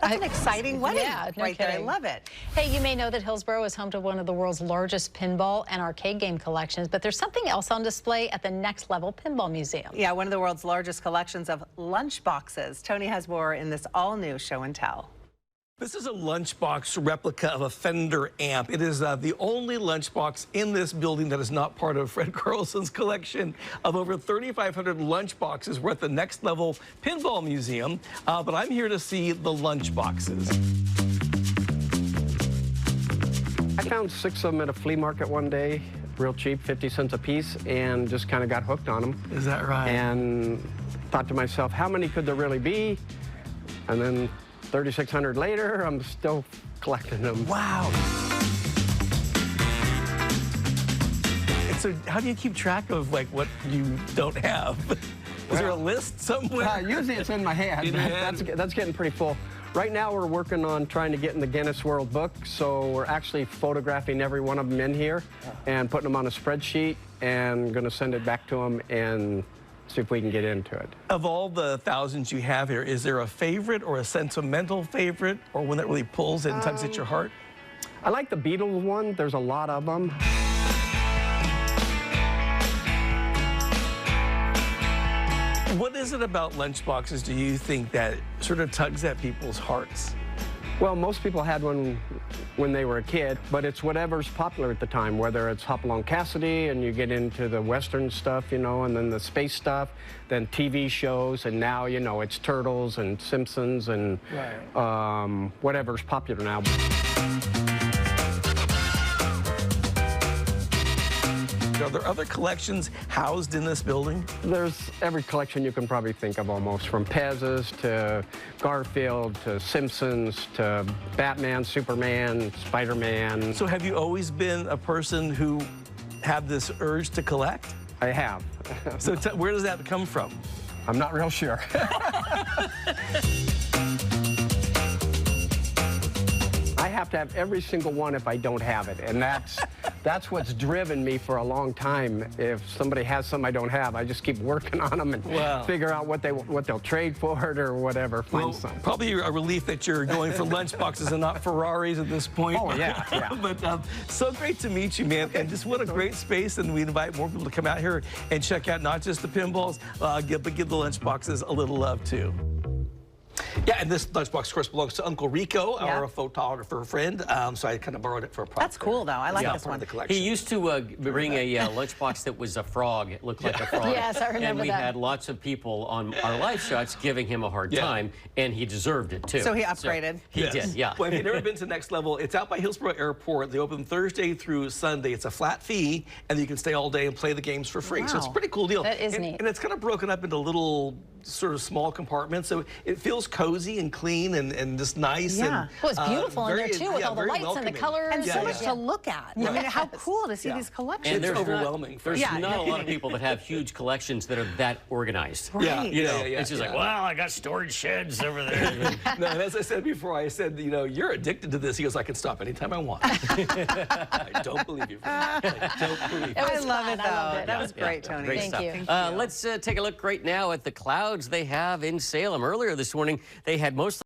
That's an exciting wedding no there. I love it. Hey, you may know that Hillsboro is home to one of the world's largest pinball and arcade game collections, but there's something else on display at the Next Level Pinball Museum. Yeah, one of the world's largest collections of lunchboxes. Tony has more in this all-new show and tell. This is a lunchbox replica of a Fender amp. It is the only lunchbox in this building that is not part of Fred Carlson's collection of over 3,500 lunchboxes. We're at the Next Level Pinball Museum, but I'm here to see the lunchboxes. I found 6 of them at a flea market one day, real cheap, 50 cents a piece, and just kind of got hooked on them. Is that right? And thought to myself, how many could there really be? And then 3,600 later, I'm still collecting them. Wow. And so how do you keep track of like what you don't have? Is there a list somewhere? Usually it's in my head. That's getting pretty full. Right now we're working on trying to get in the Guinness World Book, so we're actually photographing every one of them in here and putting them on a spreadsheet and going to send it back to them and see if we can get into it. Of all the thousands you have here, is there a favorite or a sentimental favorite or one that really pulls and tugs at your heart? I like the Beatles one. There's a lot of them. What is it about lunchboxes, do you think, that sort of tugs at people's hearts? Well, most people had one when they were a kid, but it's whatever's popular at the time, whether it's Hopalong Cassidy and you get into the Western stuff, you know, and then the space stuff, then TV shows, and now, you know, it's Turtles and Simpsons and whatever's popular now. Are there other collections housed in this building? There's every collection you can probably think of almost, from Pez's to Garfield to Simpsons to Batman, Superman, Spider-Man. So have you always been a person who had this urge to collect? I have. So where does that come from? I'm not real sure. I have to have every single one if I don't have it, and that's what's driven me for a long time. If somebody has some I don't have, I just keep working on them and figure out what they'll trade for it or whatever. Find some. Probably a relief that you're going for lunchboxes and not Ferraris at this point. Oh yeah, yeah. But so great to meet you, man. And just what a great space. And we invite more people to come out here and check out not just the pinballs, but give the lunchboxes a little love too. Yeah, and this lunchbox, of course, belongs to Uncle Rico, our photographer friend. So I kind of borrowed it for a prop. That's cool, though. I like this one. The collection. He used to bring a lunchbox that was a frog. It looked like a frog. Yes, I remember and we that. had lots of people on our live shots giving him a hard time, and he deserved it, too. So he upgraded. So he did, yeah. Well, if you've never been to Next Level, it's out by Hillsboro Airport. They open Thursday through Sunday. It's a flat fee, and you can stay all day and play the games for free. Wow. So it's a pretty cool deal. That is neat. And it's kind of broken up into little sort of small compartments, so it feels cozy and clean and just nice. Yeah. And, Well, it's beautiful in there, too, with all the lights and the colors. And so much to look at. I mean, how cool to see these collections. And it's overwhelming. There's not a lot of people that have huge collections that are that organized. Right. You know, it's just like, well, I got storage sheds over there. No, and as I said before, I said, you know, you're addicted to this. He goes, I can stop anytime I want. I don't believe you. I don't believe you. I love it, though. That was great, Tony. Great Thank stuff. you. Let's take a look right now at the clouds they have in Salem. Earlier this morning, they had mostly